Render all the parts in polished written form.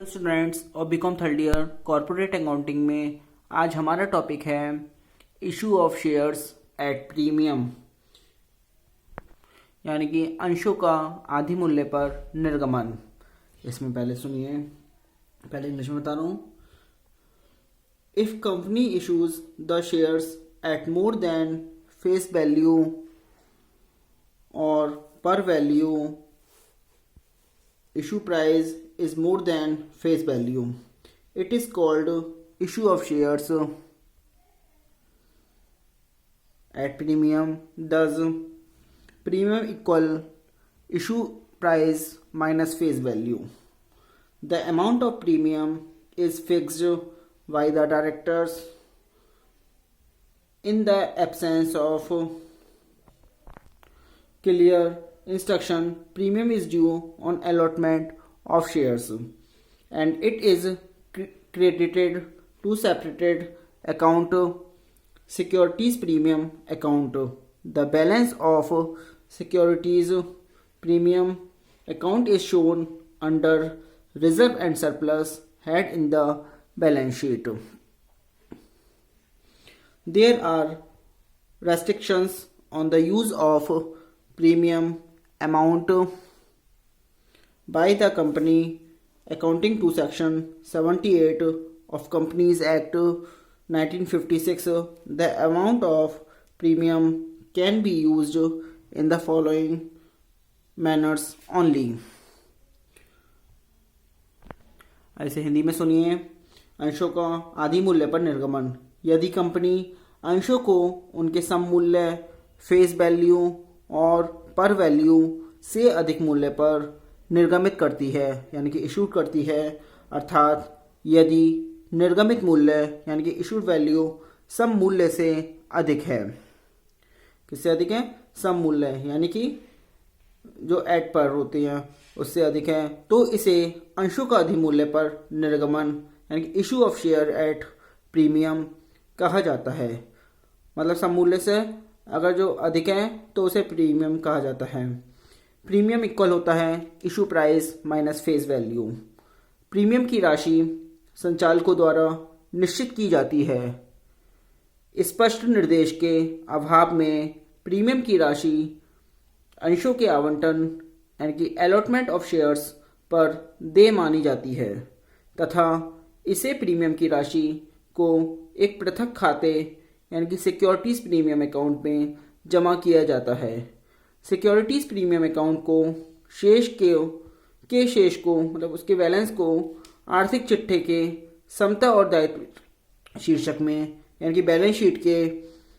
Students और BCom third year corporate accounting में आज हमारा टॉपिक है issue of shares at premium, यानी कि अंशों का आधी मूल्य पर निर्गमन। इसमें पहले सुनिए, पहले इंग्लिश में बता रहा हूँ। If company issues the shares at more than face value और पर value issue price is more than face value, it is called issue of shares at premium. Thus premium equal issue price minus face value. The amount of premium is fixed by the directors in the absence of clear instruction. Premium is due on allotment of shares and it is credited to separated account, securities premium account. The balance of securities premium account is shown under reserve and surplus head in the balance sheet. There are restrictions on the use of premium amount by the company accounting to section 78 of Companies Act 1956. The amount of premium can be used in the following manners only. ऐसे हिंदी में सुनिए। अंशों का आधी मूल्य पर निर्गमन। यदि कंपनी अंशों को उनके सम मूल्य, फेस वैल्यू और पर वैल्यू से अधिक मूल्य पर निर्गमित करती है, यानी कि इशू करती है, अर्थात यदि निर्गमित मूल्य यानी कि इशूड वैल्यू सम मूल्य से अधिक है। किससे अधिक है? सम मूल्य यानी कि जो एट पर होती हैं उससे अधिक है, तो इसे अंशों का अधिक मूल्य पर निर्गमन यानी कि issue of share at premium कहा जाता है। मतलब सम मूल्य से अगर जो अधिक है तो उसे प्रीमियम कहा जाता है। प्रीमियम इक्वल होता है issue price minus face value. Premium की राशि संचालकों द्वारा निश्चित की जाती है। स्पष्ट निर्देश के अभाव में प्रीमियम की राशि अंशों के आवंटन यानी कि अलॉटमेंट ऑफ शेयर्स पर देय मानी जाती है तथा इसे प्रीमियम की राशि को एक पृथक खाते यानी कि सिक्योरिटीज प्रीमियम अकाउंट में जमा किया जाता है। सिक्योरिटीज प्रीमियम अकाउंट को शेष को मतलब उसके बैलेंस को आर्थिक चिट्ठे के समता और दायित्व शीर्षक में यानी कि बैलेंस शीट के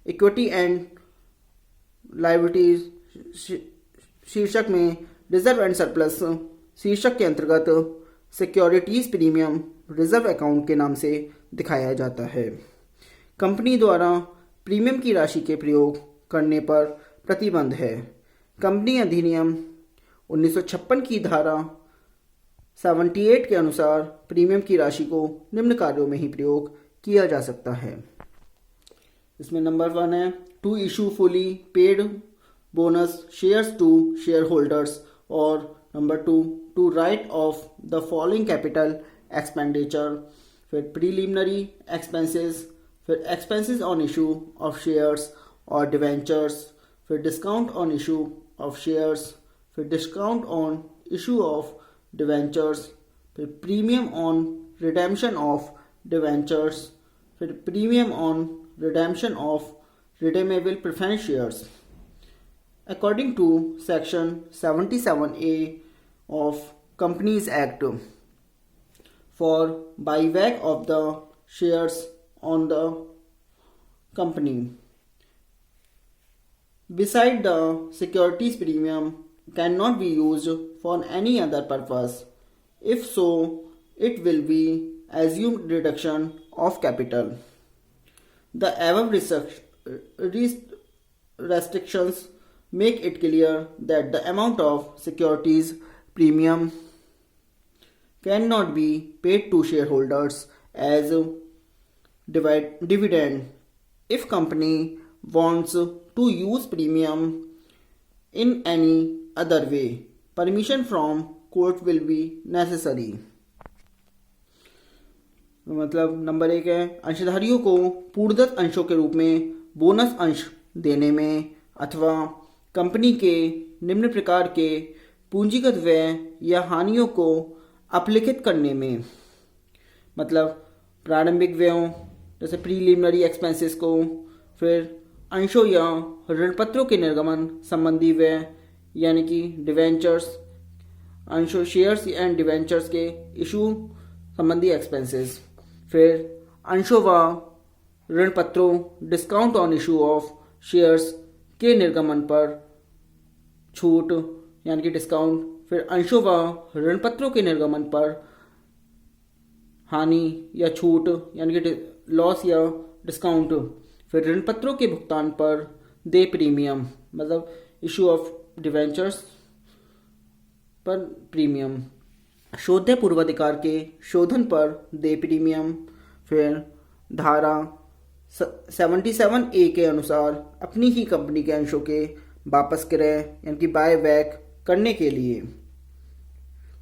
इक्विटी एंड लायबिलिटीज शीर्षक में रिजर्व एंड सरप्लस शीर्षक के अंतर्गत सिक्योरिटीज प्रीमियम रिजर्व अकाउंट के नाम से दिखाया जाता है। कंपनी द्वारा प्रीमियम की राशि के प्रयोग करने पर प्रतिबंध है। कंपनी अधिनियम 1956 की धारा 78 के अनुसार प्रीमियम की राशि को निम्न कार्यों में ही प्रयोग किया जा सकता है। इसमें नंबर 1 है to issue fully paid bonus shares to shareholders, और number 2 to write off the following capital expenditure, फिर प्रीलिमिनरी एक्सपेंसेस, फिर expenses on issue of shares और डिवेंचर्स, फिर discount on issue of shares, फिर discount on issue of debentures, फिर premium on redemption of debentures, फिर premium on redemption of redeemable preference shares. According to section 77A of Companies Act, for buyback of the shares on the company, beside the securities premium cannot be used for any other purpose. If so, it will be assumed reduction of capital. The above restrictions make it clear that the amount of securities premium cannot be paid to shareholders as dividend. If company wants to use premium in any other way, permission from court will be necessary. मतलब number 1 है अंशधारियों को पूर्णदत्त अंशों के रूप में bonus अंश देने में अथवा कंपनी के निम्न प्रकार के पूंजीगत व्यय या हानियों को अपलिखित करने में। मतलब प्रारंभिक व्ययों जैसे प्रीलिमिनरी एक्सपेंसेस को, फिर अंशों या ऋणपत्रों के निर्गमन संबंधी व्यय यानी कि डिवेंचर्स, अंशों शेयर्स एंड डिवेंचर्स के इशू संबंधी एक्सपेंसेस, फिर अंशों व ऋणपत्रों discount on issue of shares के निर्गमन पर छूट यानी कि डिस्काउंट, फिर अंशों व ऋणपत्रों के निर्गमन पर हानि या छूट यानी कि लॉस या डिस्काउंट, फिर ऋणपत्रों के भुगतान पर दे प्रीमियम मतलब इशू ऑफ डिवेंचर्स पर प्रीमियम, शोध्य पूर्वाधिकार के शोधन पर दे प्रीमियम, फिर धारा 77A के अनुसार अपनी ही कंपनी के अंशों के वापस क्रय यानी कि बाय बैक करने के लिए।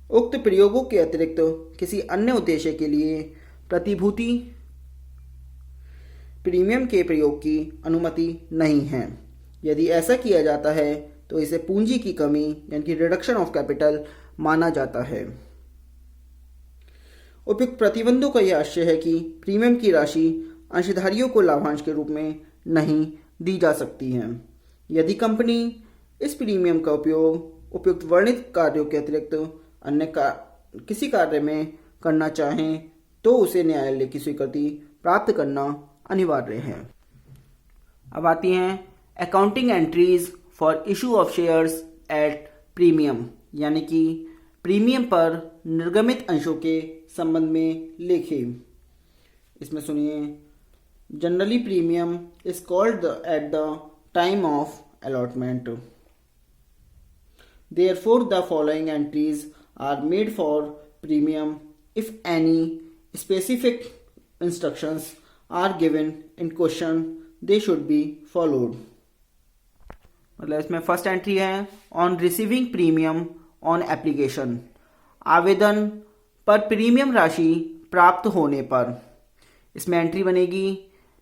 उक्त प्रयोगों के अतिरिक्त किसी अन्य उद्देश्य के लिए प्रतिभूति प्रीमियम के प्रयोग की अनुमति नहीं है। यदि ऐसा किया जाता है तो इसे पूंजी की कमी यानी कि रिडक्शन ऑफ कैपिटल माना जाता है। उपयुक्त प्रतिबंधों का यह आशय है कि प्रीमियम की राशि अंशधारियों को लाभांश के रूप में नहीं दी जा सकती है। यदि कंपनी इस प्रीमियम का उपयोग उपयुक्त वर्णित कार्यों के अतिरिक्त अन्य किसी कार्य में करना चाहें तो उसे न्यायालय की स्वीकृति प्राप्त करना अनिवार्य है। अब आती हैं accounting entries for issue of shares at premium यानी कि प्रीमियम पर निर्गमित अंशों के संबंध में लेखे। इसमें सुनिए, generally premium is called at the time of allotment. Therefore, the following entries are made for premium if any specific instructions are given in question, they should be followed. मतलब इसमें फर्स्ट एंट्री है on receiving premium on application, आवेदन पर premium राशि प्राप्त होने पर। इसमें एंट्री बनेगी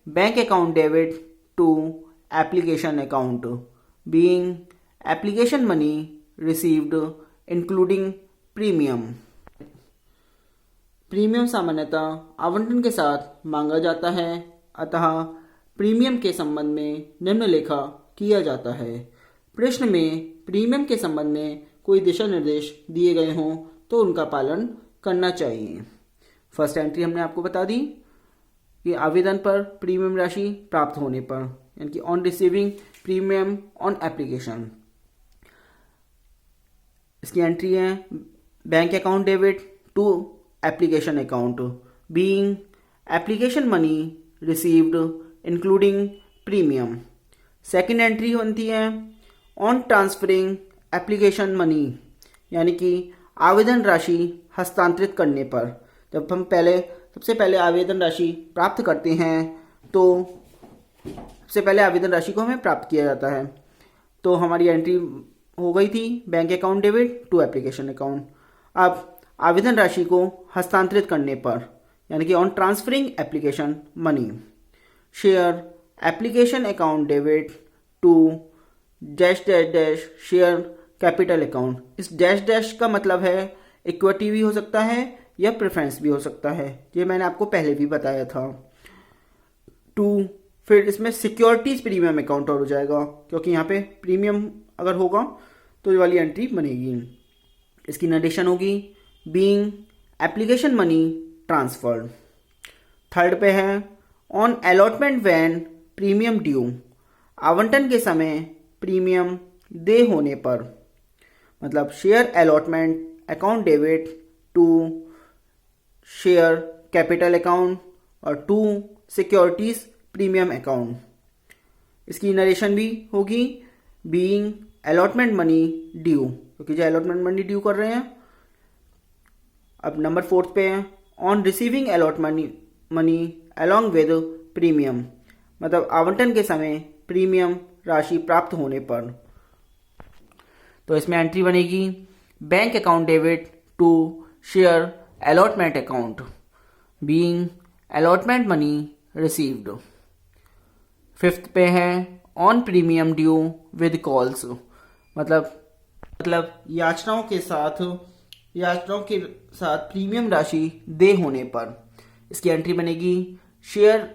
bank account debit to application account being application money received including premium. Premium सामान्यतः आवंटन के साथ मांगा जाता है, अतः प्रीमियम के संबंध में निम्नलिखा किया जाता है। प्रश्न में प्रीमियम के संबंध में कोई दिशा निर्देश दिए गए हों तो उनका पालन करना चाहिए। फर्स्ट एंट्री हमने आपको बता दी कि आवेदन पर प्रीमियम राशि प्राप्त होने पर यानी कि on receiving premium on application. इसकी एंट्री है bank account debit to application account being application money received including premium. Second entry बनती है ऑन ट्रांसफरिंग एप्लीकेशन मनी यानी कि आवेदन राशि हस्तांतरित करने पर। जब हम सबसे पहले आवेदन राशि प्राप्त करते हैं तो सबसे पहले आवेदन राशि को हमें प्राप्त किया जाता है। तो हमारी एंट्री हो गई थी bank account debit to application account. अब आवेदन राशि को हस्तांतरित करने पर यानी कि on transferring application money, share application account debit to dash dash dash share capital account. इस डैश डैश का मतलब है इक्विटी भी हो सकता है या प्रेफरेंस भी हो सकता है, ये मैंने आपको पहले भी बताया था। फिर इसमें सिक्योरिटीज प्रीमियम अकाउंट और हो जाएगा क्योंकि यहाँ पे प्रीमियम अगर होगा तो ये वाली एंट्री बनेगी। इसकी नरेशन होगी being application money transferred. Third पे है on allotment when premium due, आवंटन के समय प्रीमियम दे होने पर। मतलब share allotment account debit to share capital account और टू सिक्योरिटीज प्रीमियम अकाउंट। इसकी नरेशन भी होगी बीइंग अलॉटमेंट मनी ड्यू क्योंकि जो अलॉटमेंट मनी ड्यू कर रहे हैं। अब नंबर 4 पे है on receiving allotment money along with premium, मतलब आवंटन के समय प्रीमियम राशि प्राप्त होने पर। तो इसमें एंट्री बनेगी bank account debit to share allotment account, being allotment money received. Fifth पे है on premium due with calls, मतलब याचनाओं के साथ प्रीमियम राशि दे होने पर। इसकी एंट्री बनेगी share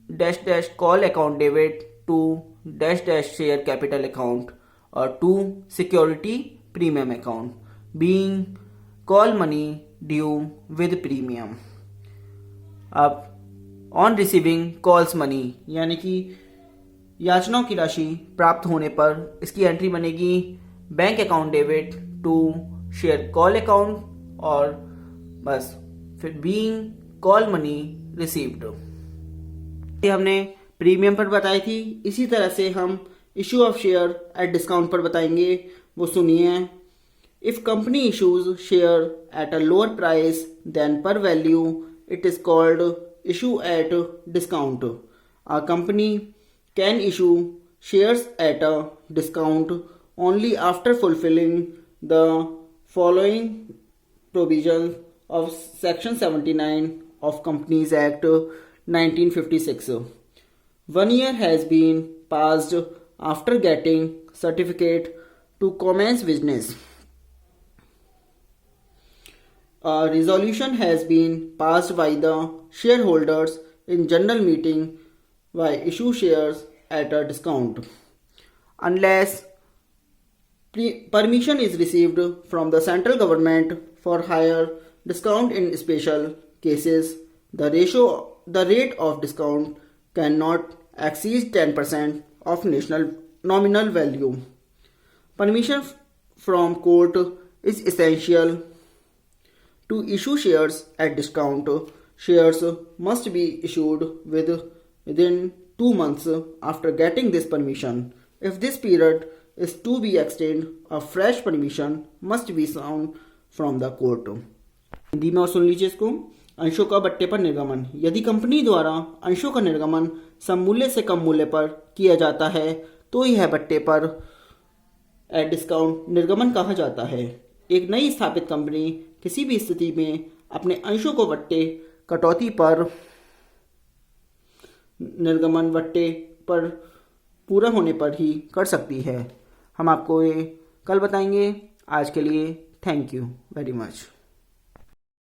dash dash call account debit to dash dash share capital account और to security premium account being call money due with premium. अब ऑन रिसीविंग कॉल्स मनी यानी कि याचनाओं की राशि प्राप्त होने पर इसकी एंट्री बनेगी bank account debit to share call account और बस फिर बीइंग कॉल मनी रिसीव्ड। ये हमने प्रीमियम पर बताई थी, इसी तरह से हम issue of share at discount पर बताएंगे, वो सुनिए। If company issues share at a lower price than par value it is called issue at discount. A company can issue shares at a discount only after fulfilling the following provisions of Section 79 of Companies Act 1956. 1 year has been passed after getting certificate to commence business. A resolution has been passed by the shareholders in general meeting by issue shares at a discount. Unless permission is received from the central government for higher discount in special cases, the rate of discount cannot exceed 10% of nominal value. Permission from court is essential to issue shares at discount. Shares must be issued within 2 months after getting this permission. If this period is to be extended, a fresh permission must be sought from the court. Hindi में और सुन लीजिए इसको। अंशों का बट्टे पर निर्गमन। यदि कंपनी द्वारा अंशों का निर्गमन सममूल्य से कम मूल्य पर किया जाता है तो यह बट्टे पर एट डिस्काउंट निर्गमन कहा जाता है। एक नई स्थापित कंपनी किसी भी स्थिति में अपने अंशों को बट्टे कटौती पर निर्गमन बट्टे पर पूरा होने पर ही कर सकती है। हम आपको ये कल बताएंगे। आज के लिए थैंक यू वेरी मच।